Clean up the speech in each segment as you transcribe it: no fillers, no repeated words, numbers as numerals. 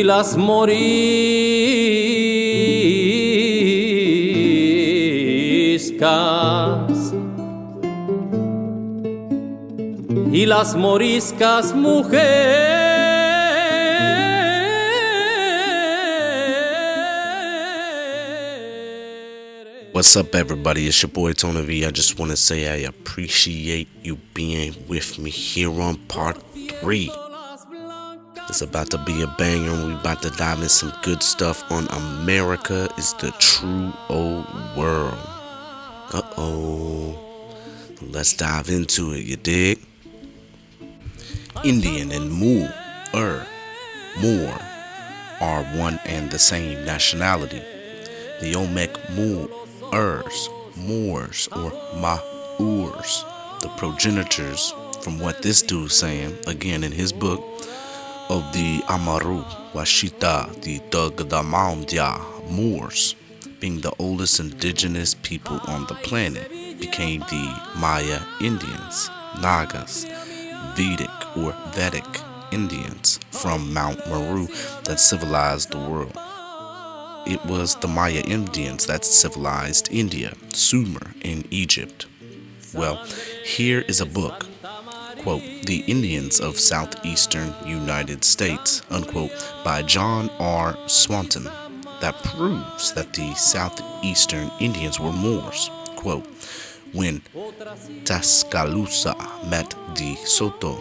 las moriscas y las moriscas mujeres. What's up, everybody? It's your boy Tony V. I just want to say I appreciate you being with me here on part 3. It's about to be a banger, and we're about to dive in some good stuff on America is the True Old World. Let's dive into it, you dig? Indian and Moor are one and the same nationality. The Olmec Moors, or Maours, the progenitors, from what this dude's saying, again in his book, of the Amaru, Washita, the Dagdamamdia Moors, being the oldest indigenous people on the planet, became the Maya Indians, Nagas, Vedic Indians from Mount Meru that civilized the world. It was the Maya Indians that civilized India, Sumer, and Egypt. Well, here is a book, quote, The Indians of Southeastern United States, unquote, by John R. Swanton, that proves that the Southeastern Indians were Moors. Quote, when Tuscaloosa met the Soto,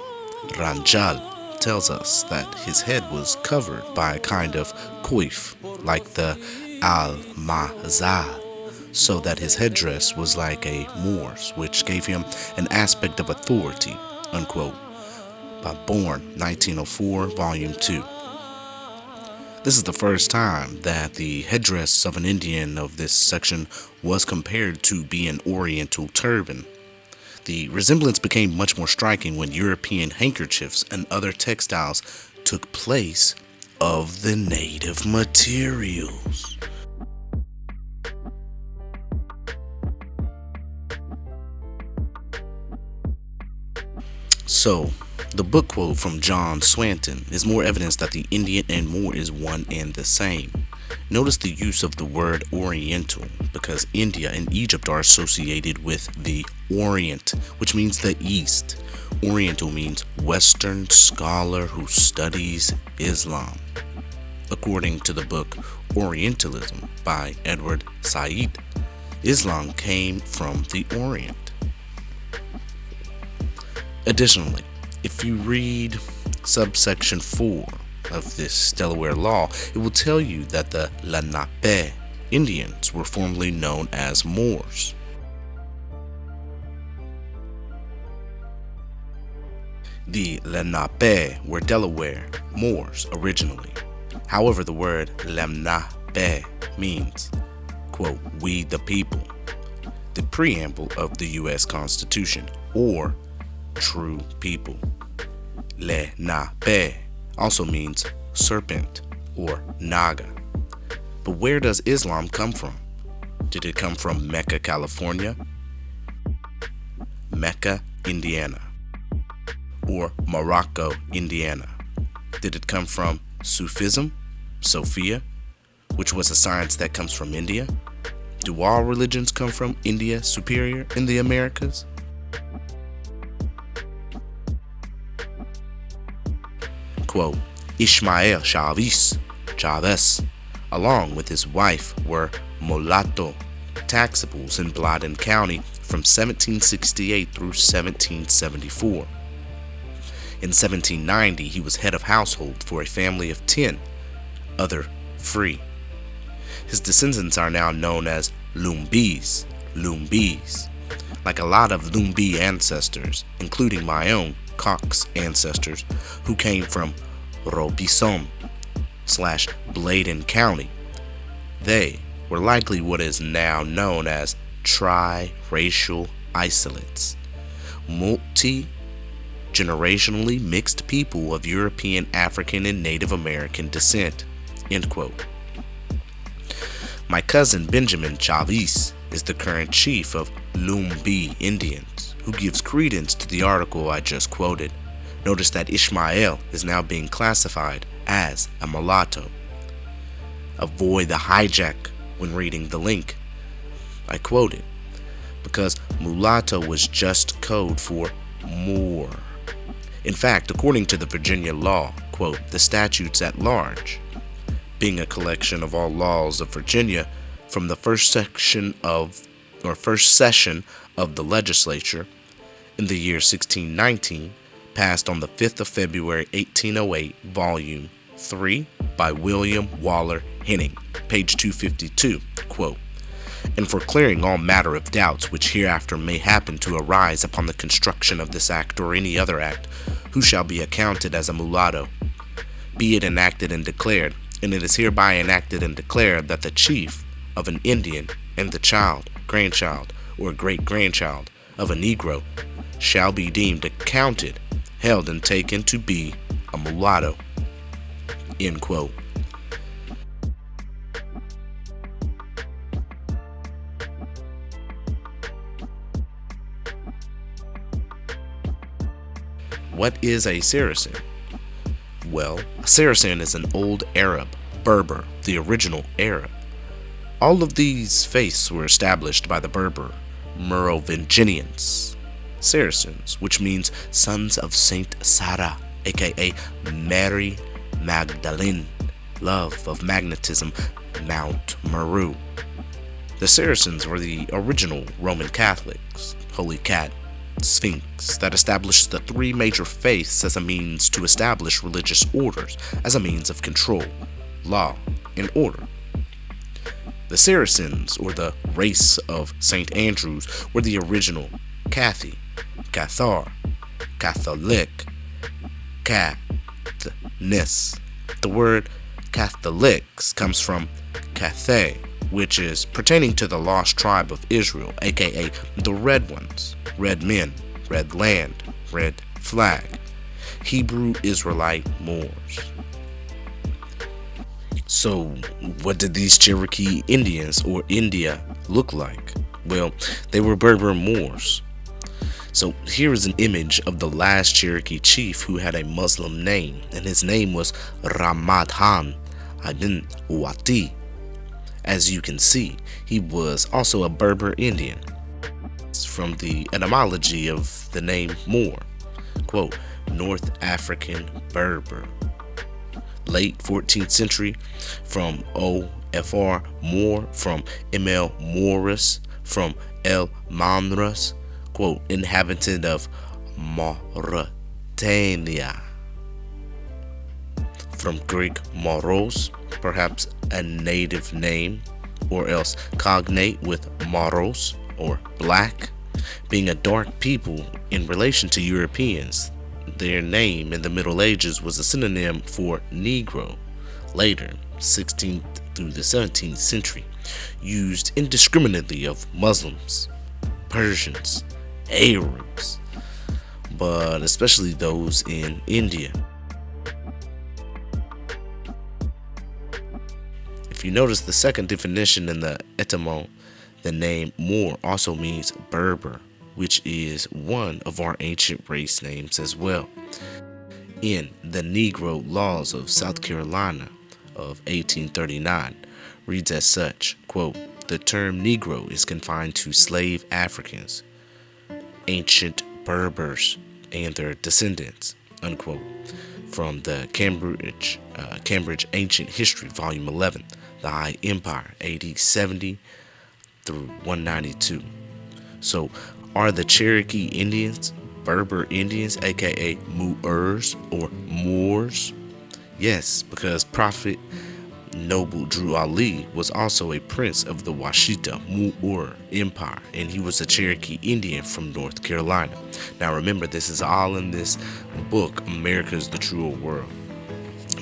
Ranjal tells us that his head was covered by a kind of coif, like the almazal, so that his headdress was like a Moor's, which gave him an aspect of authority, unquote, by Born, 1904, Volume 2. This is the first time that the headdress of an Indian of this section was compared to be an Oriental turban. The resemblance became much more striking when European handkerchiefs and other textiles took place of the native materials. So, the book quote from John Swanton is more evidence that the Indian and Moor is one and the same. Notice the use of the word Oriental, because India and Egypt are associated with the Orient, which means the East. Oriental means Western scholar who studies Islam. According to the book Orientalism by Edward Said, Islam came from the Orient. Additionally, if you read subsection 4 of this Delaware law, it will tell you that the Lenape Indians were formerly known as Moors. The Lenape were Delaware Moors originally. However, the word Lenape means, quote, we the people, the preamble of the U.S. Constitution, or true people. Lenape also means serpent or Naga. But where does Islam come from? Did it come from Mecca, California? Mecca, Indiana? Or Morocco, Indiana? Did it come from Sufism, Sophia, which was a science that comes from India? Do all religions come from India Superior in the Americas? Quote, Ishmael Chavez, along with his wife, were mulatto taxables in Bladen County from 1768 through 1774. In 1790, he was head of household for a family of 10, other free. His descendants are now known as Lumbis, like a lot of Lumbi ancestors, including my own Cox ancestors, who came from Robeson/Bladen County. They were likely what is now known as tri-racial isolates, multi-generationally mixed people of European, African, and Native American descent, end quote. My cousin Benjamin Chavez is the current chief of Lumbi Indians, who gives credence to the article I just quoted. Notice that Ishmael is now being classified as a mulatto. Avoid the hijack when reading the link. I quote it, because mulatto was just code for Moor. In fact, according to the Virginia law, quote, the statutes at large, being a collection of all laws of Virginia from the first session of the legislature in the year 1619, passed on the 5th of February 1808, volume 3 by William Waller Henning, page 252, quote, and for clearing all matter of doubts which hereafter may happen to arise upon the construction of this act or any other act, who shall be accounted as a mulatto, be it enacted and declared, and it is hereby enacted and declared that the chief of an Indian and the child, grandchild, or great-grandchild of a Negro shall be deemed accounted, held, and taken to be a mulatto, end quote. What is a Saracen? Well, a Saracen is an old Arab, Berber, the original Arab. All of these faiths were established by the Berber Merovingians, Saracens, which means sons of Saint Sarah, aka Mary Magdalene, love of magnetism, Mount Meru. The Saracens were the original Roman Catholics, Holy Cat, Sphinx, that established the three major faiths as a means to establish religious orders, as a means of control, law, and order. The Saracens, or the race of St. Andrews, were the original Cathy, Cathar, Catholic, Cathnis. The word Catholics comes from Cathay, which is pertaining to the lost tribe of Israel, aka the Red Ones, Red Men, Red Land, Red Flag, Hebrew Israelite Moors. So, what did these Cherokee Indians, or India, look like? Well, they were Berber Moors. So here is an image of the last Cherokee chief who had a Muslim name, and his name was Ramadhan Ibn Wati. As you can see, he was also a Berber Indian. It's from the etymology of the name Moor, quote, North African Berber. Late 14th century, from O.F.R. Moor, from M.L. Morris, from L. Manras, quote, inhabitant of Mauritania. From Greek moros, perhaps a native name, or else cognate with moros, or black, being a dark people in relation to Europeans. Their name in the Middle Ages was a synonym for Negro. Later, 16th through the 17th century, used indiscriminately of Muslims, Persians, Arabs, but especially those in India. If you notice the second definition in the etymology, the name Moor also means Berber, which is one of our ancient race names as well. In the Negro Laws of South Carolina of 1839, reads as such, quote, the term Negro is confined to slave Africans, ancient Berbers, and their descendants, unquote, from the Cambridge Ancient History, Volume 11, The High Empire, AD 70 through 192. So, are the Cherokee Indians Berber Indians, aka Moors or Moors? Yes, because Prophet Noble Drew Ali was also a prince of the Washita Moor Empire, and he was a Cherokee Indian from North Carolina. Now remember, this is all in this book, America is the Truer World.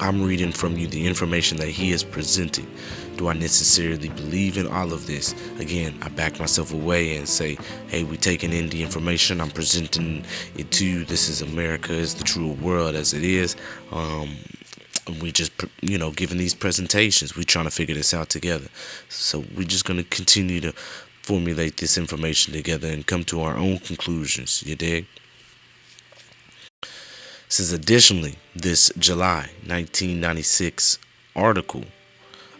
I'm reading from you the information that he is presenting. Do I necessarily believe in all of this? Again, I back myself away and say, hey, we're taking in the information, I'm presenting it to you. This is America is the Truer World as it is. We just, giving these presentations. We're trying to figure this out together. So we're just going to continue to formulate this information together and come to our own conclusions. You dig? Says additionally, this July 1996 article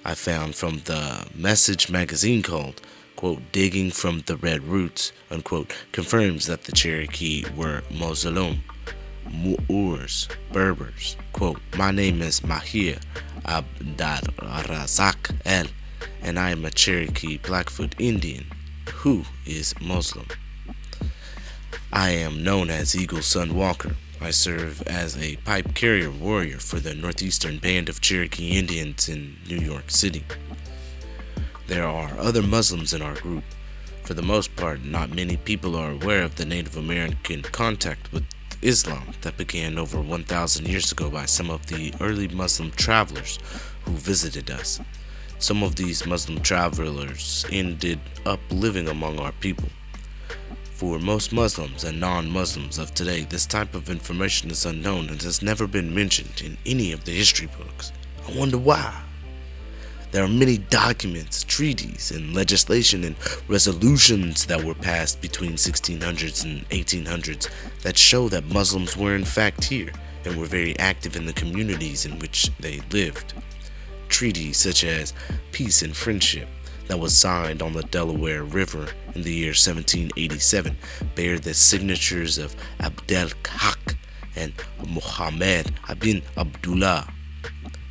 I found from the Message magazine called, quote, Digging from the Red Roots, unquote, confirms that the Cherokee were Muslim, Moors, Berbers. Quote, my name is Mahir Abdarazak El, and I am a Cherokee Blackfoot Indian who is Muslim. I am known as Eagle Sun Walker. I serve as a pipe carrier warrior for the Northeastern Band of Cherokee Indians in New York City. There are other Muslims in our group. For the most part, not many people are aware of the Native American contact with Islam that began over 1,000 years ago by some of the early Muslim travelers who visited us. Some of these Muslim travelers ended up living among our people. For most Muslims and non-Muslims of today, this type of information is unknown and has never been mentioned in any of the history books. I wonder why. There are many documents, treaties, and legislation and resolutions that were passed between 1600s and 1800s that show that Muslims were in fact here and were very active in the communities in which they lived. Treaties such as peace and friendship that was signed on the Delaware River in the year 1787 bear the signatures of Abdel Haq and Muhammad ibn Abdullah.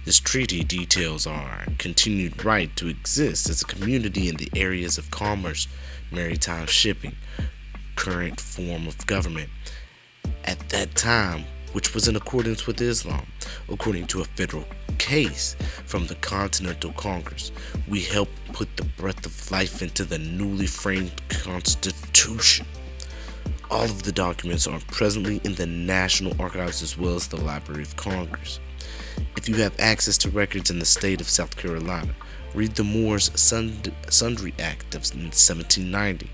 This treaty details our continued right to exist as a community in the areas of commerce, maritime shipping, current form of government at that time, which was in accordance with Islam. According to a federal case from the Continental Congress, we helped put the breath of life into the newly framed Constitution. All of the documents are presently in the National Archives as well as the Library of Congress. If you have access to records in the state of South Carolina, read the Moor's Sundry Act of 1790.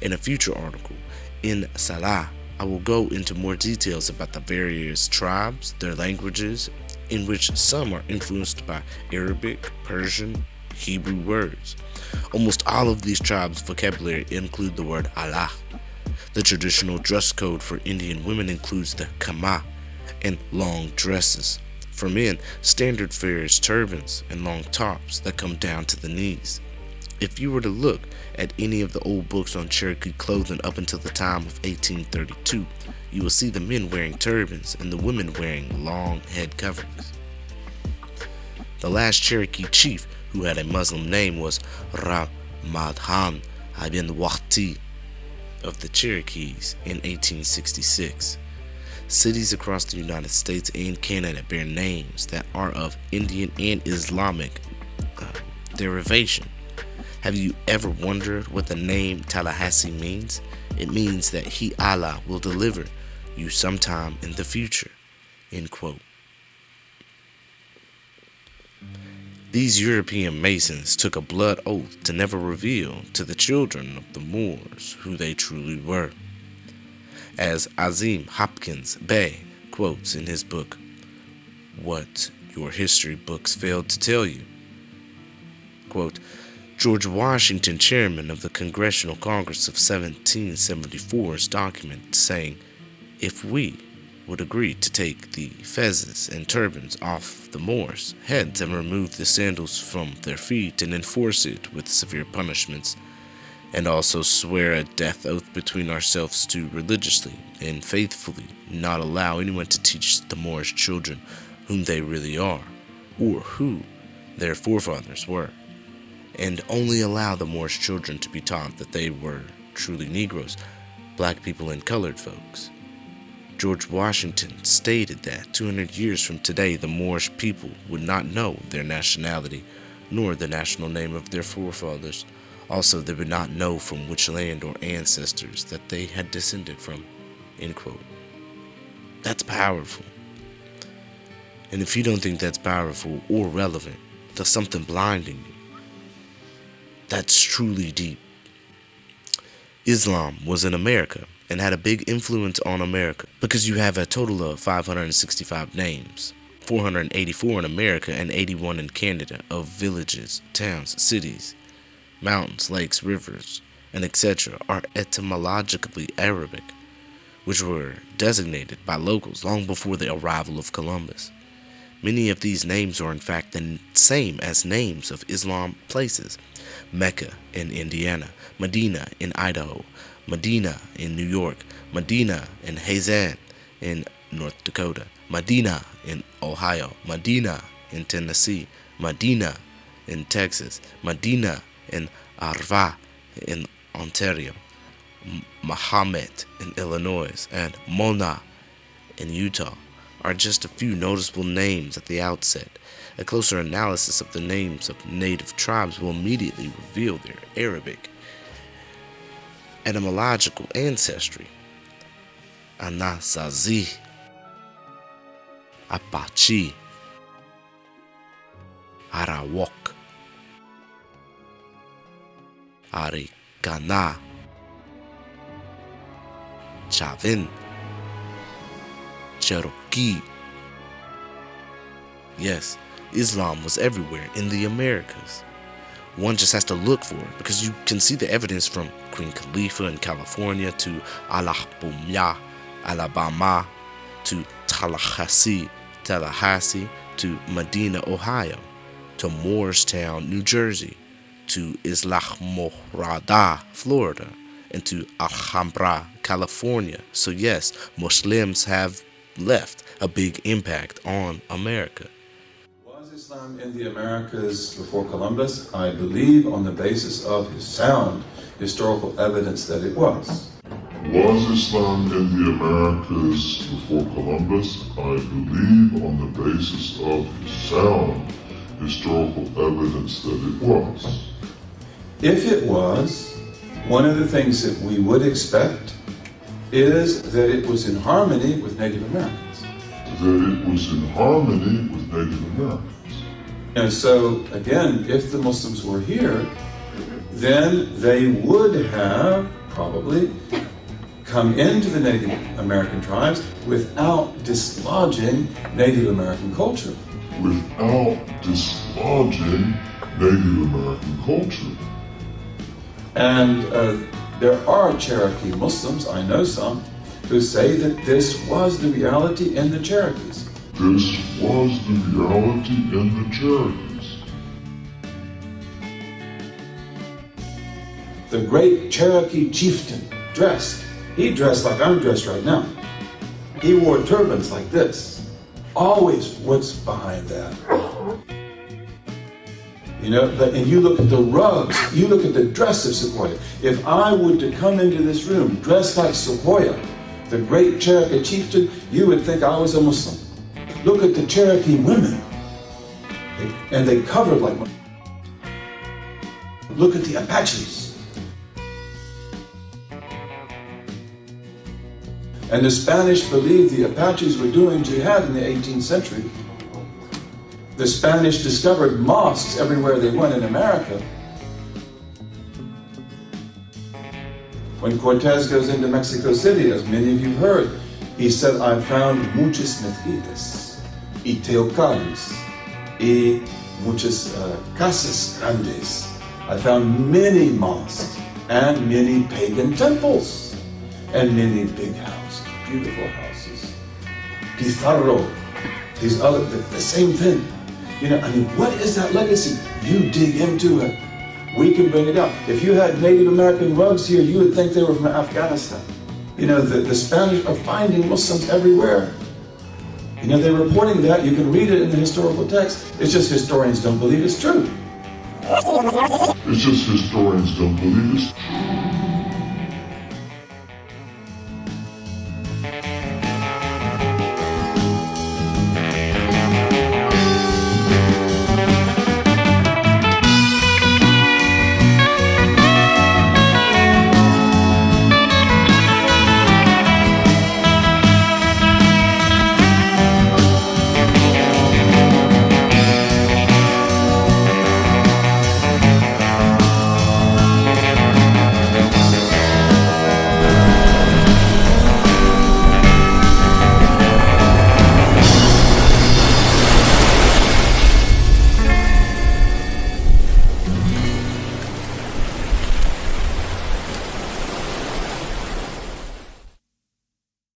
In a future article, in Salah, I will go into more details about the various tribes, their languages, in which some are influenced by Arabic, Persian, Hebrew words. Almost all of these tribes' vocabulary include the word Allah. The traditional dress code for Indian women includes the kama and long dresses. For men, standard fare is turbans and long tops that come down to the knees. If you were to look at any of the old books on Cherokee clothing up until the time of 1832, you will see the men wearing turbans and the women wearing long head coverings. The last Cherokee chief who had a Muslim name was Ramadhan ibn Waqti of the Cherokees in 1866. Cities across the United States and Canada bear names that are of Indian and Islamic derivation. Have you ever wondered what the name Tallahassee means? It means that He Allah will deliver you sometime in the future. End quote. These European Masons took a blood oath to never reveal to the children of the Moors who they truly were. As Azim Hopkins Bey quotes in his book, What Your History Books Failed to Tell You. Quote, George Washington, chairman of the Congressional Congress of 1774's document saying, if we would agree to take the fezzes and turbans off the Moors' heads and remove the sandals from their feet and enforce it with severe punishments, and also swear a death oath between ourselves to religiously and faithfully not allow anyone to teach the Moorish children whom they really are, or who their forefathers were, and only allow the Moorish children to be taught that they were truly Negroes, black people, and colored folks. George Washington stated that 200 years from today, the Moorish people would not know their nationality, nor the national name of their forefathers. Also, they would not know from which land or ancestors that they had descended from. End quote. That's powerful. And if you don't think that's powerful or relevant, there's something blinding you. That's truly deep. Islam was in America and had a big influence on America because you have a total of 565 names, 484 in America and 81 in Canada, of villages, towns, cities, mountains, lakes, rivers, and etc. are etymologically Arabic, which were designated by locals long before the arrival of Columbus. Many of these names are in fact the same as names of Islam places: Mecca in Indiana, Medina in Idaho, Medina in New York, Medina in Hazan in North Dakota, Medina in Ohio, Medina in Tennessee, Medina in Texas, Medina in Arva in Ontario, Muhammad in Illinois, and Mona in Utah are just a few noticeable names at the outset. A closer analysis of the names of native tribes will immediately reveal their Arabic etymological ancestry. Anasazi, Apache, Arawak, Arikana, Chavin, Cherokee. Yes, Islam was everywhere in the Americas. One just has to look for it, because you can see the evidence from Queen Khalifa in California to Alabama, Alabama, to Tallahassee, to Medina, Ohio, to Moorestown, New Jersey, to Islamorada, Florida, and to Alhambra, California. So yes, Muslims have left a big impact on America. Was Islam in the Americas before Columbus? I believe on the basis of his sound historical evidence that it was. Was Islam in the Americas before Columbus? I believe on the basis of his sound historical evidence that it was. If it was, one of the things that we would expect is that it was in harmony with Native Americans. That it was in harmony with Native Americans. And so, again, if the Muslims were here, then they would have probably come into the Native American tribes without dislodging Native American culture. Without dislodging Native American culture. And there are Cherokee Muslims, I know some, who say that this was the reality in the Cherokees. This was the reality in the Cherokees. The great Cherokee chieftain he dressed like I'm dressed right now. He wore turbans like this. Always, what's behind that? You know, and you look at the rugs, you look at the dress of Sequoia. If I were to come into this room dressed like Sequoia, the great Cherokee chieftain, you would think I was a Muslim. Look at the Cherokee women. And they covered like... Look at the Apaches. And the Spanish believed the Apaches were doing jihad in the 18th century. The Spanish discovered mosques everywhere they went in America. When Cortez goes into Mexico City, as many of you heard, he said, I found muchas mezquitas, y teocallis, y muchas casas grandes. I found many mosques and many pagan temples and many big houses, beautiful houses. Pizarro, these other, the same thing. You know, I mean, what is that legacy? You dig into it. We can bring it out. If you had Native American rugs here, you would think they were from Afghanistan. You know, the Spanish are finding Muslims everywhere. You know, they're reporting that. You can read it in the historical text. It's just historians don't believe it's true. It's just historians don't believe it's true.